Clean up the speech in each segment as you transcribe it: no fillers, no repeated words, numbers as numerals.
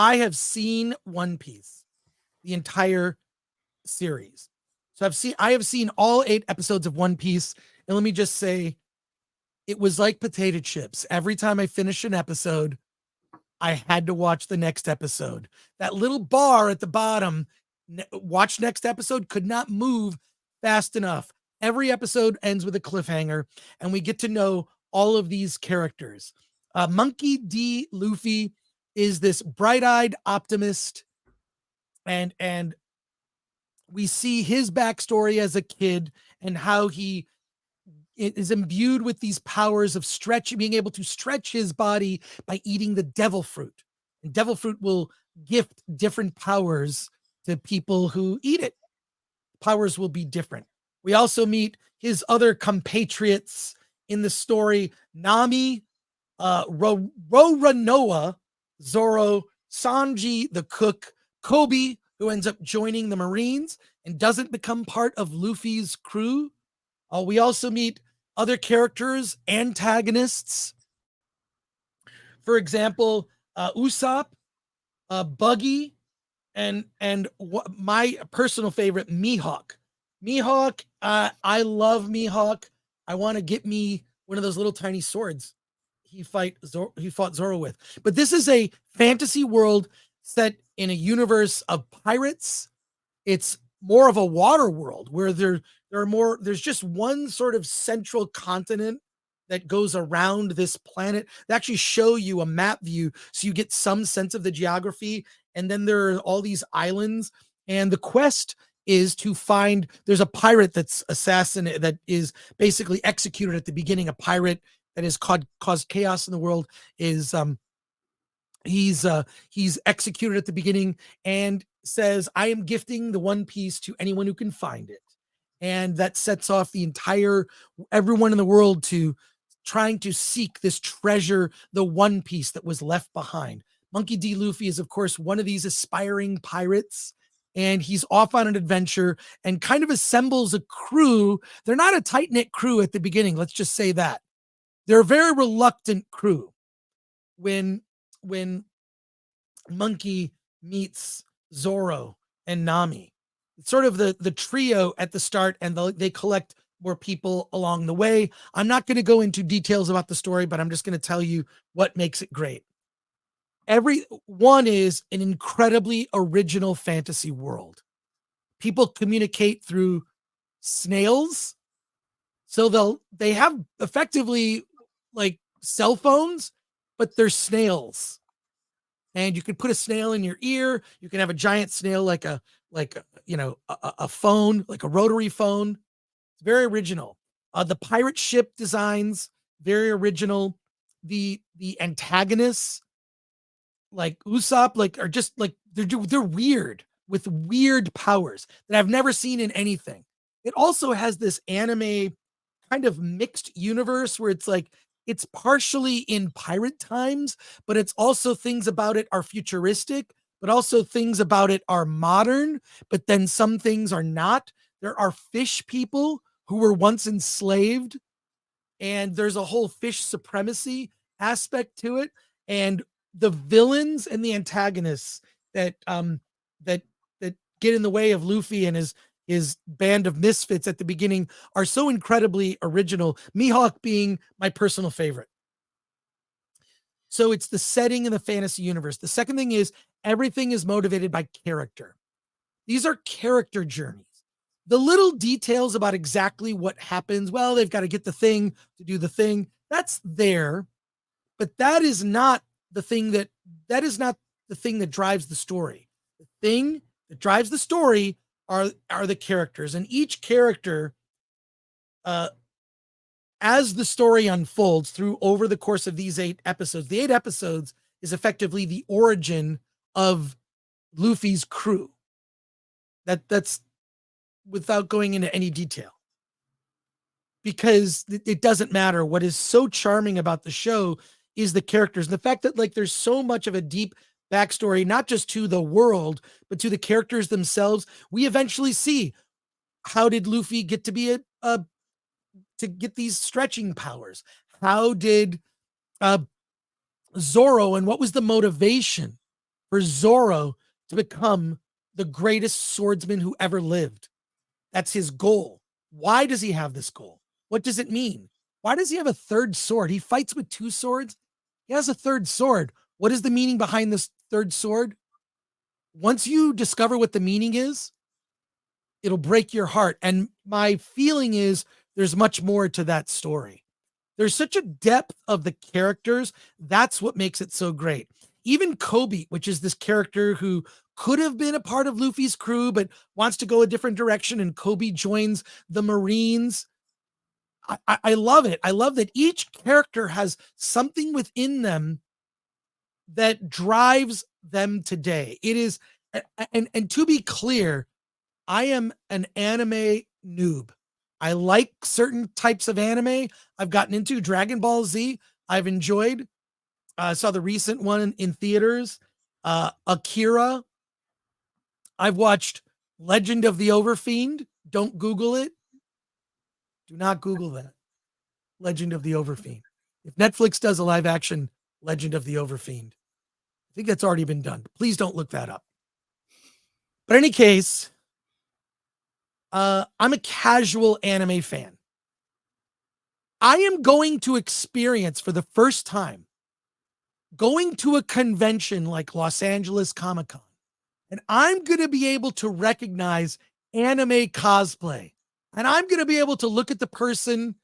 I have seen One Piece, the entire series. So I have seen all 8 episodes of One Piece, and let me just say, it was like potato chips. Every time I finished an episode, I had to watch the next episode. That little bar at the bottom, watch next episode, could not move fast enough. Every episode ends with a cliffhanger, and we get to know all of these characters. Monkey D. Luffy is this bright-eyed optimist, and we see his backstory as a kid and how he is imbued with these powers of being able to stretch his body by eating the devil fruit. And devil fruit will gift different powers to people who eat it. Powers will be different. We also meet his other compatriots in the story: Nami, Roronoa, Zoro, Sanji the cook, Kobe, who ends up joining the Marines and doesn't become part of Luffy's crew. We also meet other characters, antagonists. For example, Usopp, Buggy, and my personal favorite, Mihawk. Mihawk, I love Mihawk. I want to get me one of those little tiny swords he fought Zoro with. But this is a fantasy world set in a universe of pirates. It's more of a water world where there's just one sort of central continent that goes around this planet. They actually show you a map view so you get some sense of the geography. And then there are all these islands, and the quest is to find, there's a pirate that is basically executed at the beginning. A pirate that has caused chaos in the world is he's executed at the beginning and says, I am gifting the One Piece to anyone who can find it. And that sets off everyone in the world to trying to seek this treasure, the One Piece that was left behind. Monkey D. Luffy is, of course, one of these aspiring pirates, and he's off on an adventure and kind of assembles a crew. They're not a tight-knit crew at the beginning, let's just say that. They're a very reluctant crew. When Monkey meets Zoro and Nami, it's sort of the trio at the start, and they collect more people along the way. I'm not going to go into details about the story, but I'm just going to tell you what makes it great. Every one is an incredibly original fantasy world. People communicate through snails. So they have effectively like cell phones, but they're snails. And you can put a snail in your ear. You can have a giant snail like a phone, like a rotary phone. It's very original. The pirate ship designs, very original. The antagonists, like Usopp, are just like they're weird with weird powers that I've never seen in anything. It also has this anime kind of mixed universe where it's partially in pirate times, but it's also things about it are futuristic, but also things about it are modern, but then some things are not. There are fish people who were once enslaved, and there's a whole fish supremacy aspect to it. And the villains and the antagonists that get in the way of Luffy and his band of misfits at the beginning are so incredibly original. Mihawk being my personal favorite. So it's the setting in the fantasy universe. The second thing is everything is motivated by character. These are character journeys. The little details about exactly what happens, well, they've got to get the thing to do the thing. That's there, but that is not the thing that drives the story. The thing that drives the story are the characters, and each character, as the story unfolds over the course of these 8 episodes, the 8 episodes is effectively the origin of Luffy's crew. That's without going into any detail, because it doesn't matter. What is so charming about the show is the characters, and the fact that there's so much of a deep backstory, not just to the world, but to the characters themselves. We eventually see, how did Luffy get to be to get these stretching powers? How did Zoro, and what was the motivation for Zoro to become the greatest swordsman who ever lived. That's his goal. Why does he have this goal? What does it mean? Why does he have a third sword? He fights with 2 swords. He has a third sword. What is the meaning behind this third sword? Once you discover what the meaning is, it'll break your heart. And my feeling is there's much more to that story. There's such a depth of the characters. That's what makes it so great. Even Kobe, which is this character who could have been a part of Luffy's crew, but wants to go a different direction, and Kobe joins the Marines. I love it. I love that each character has something within them that drives them today. It is, and to be clear, I am an anime noob. I like certain types of anime. I've gotten into Dragon Ball Z. I've enjoyed. Saw the recent one in theaters. Akira. I've watched Legend of the Overfiend. Don't Google it. Do not Google that. Legend of the Overfiend. If Netflix does a live action Legend of the Overfiend, I think that's already been done. Please don't look that up. But in any case, I'm a casual anime fan. I am going to experience for the first time going to a convention like Los Angeles Comic Con, and I'm going to be able to recognize anime cosplay. And I'm going to be able to look at the person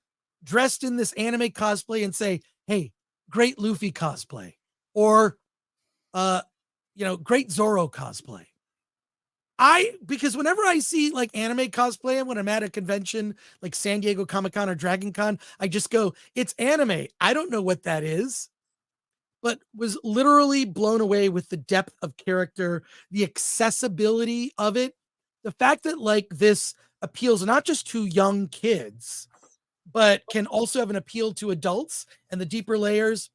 dressed in this anime cosplay and say, hey, great Luffy cosplay, or, great Zoro cosplay. Because whenever I see like anime cosplay, and when I'm at a convention like San Diego Comic Con or Dragon Con, I just go, it's anime. I don't know what that is, but was literally blown away with the depth of character, the accessibility of it, the fact that like this appeals not just to young kids, but can also have an appeal to adults and the deeper layers.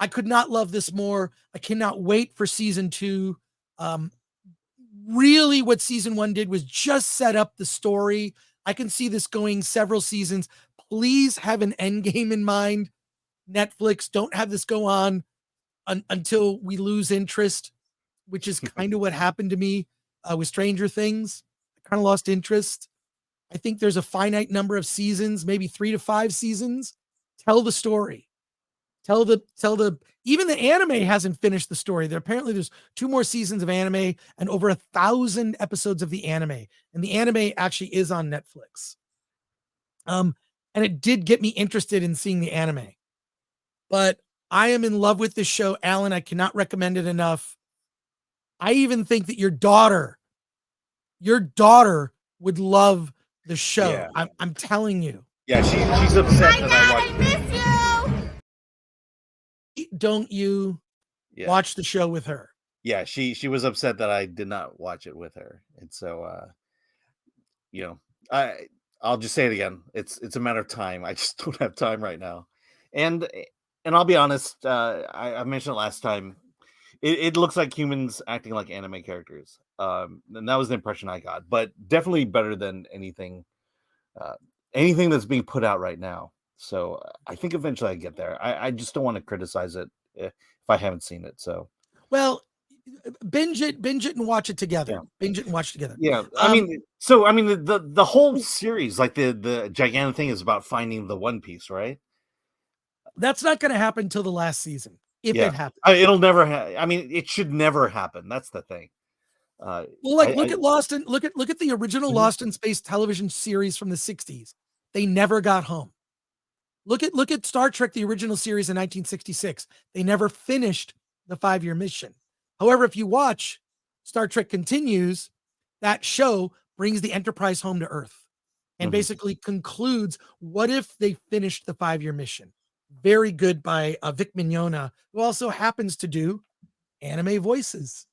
I could not love this more. I cannot wait for season 2. Really what season 1 did was just set up the story. I can see this going several seasons. Please have an end game in mind. Netflix, don't have this go on until we lose interest, which is kind of what happened to me with Stranger Things. I kind of lost interest. I think there's a finite number of seasons, maybe 3 to 5 seasons. Tell the story. Even the anime hasn't finished the story. There's 2 more seasons of anime and over 1,000 episodes of the anime. And the anime actually is on Netflix. And it did get me interested in seeing the anime. But I am in love with this show, Alan. I cannot recommend it enough. I even think that your daughter would love the show. Yeah. I'm telling you. Yeah, she's upset that I watched. I miss you. Don't you watch the show with her? Yeah, she was upset that I did not watch it with her, and so I'll just say it again. It's a matter of time. I just don't have time right now, and I'll be honest. I mentioned it last time. It looks like humans acting like anime characters, and that was the impression I got. But definitely better than anything that's being put out right now. So I think eventually I get there. I just don't want to criticize it if I haven't seen it. So, well, binge it and watch it together. Yeah. Binge it and watch it together. Yeah, the whole series, like the gigantic thing, is about finding the One Piece, right? That's not going to happen until the last season, if it happens. It'll never. It should never happen. That's the thing. Well, look at Lost and look at the original Lost in Space television series from the 60s. They never got home. Look at Star Trek, the original series in 1966. They never finished the 5-year mission. However, if you watch Star Trek Continues, that show brings the Enterprise home to Earth and basically concludes what if they finished the 5-year mission. Very good by Vic Mignogna, who also happens to do anime voices.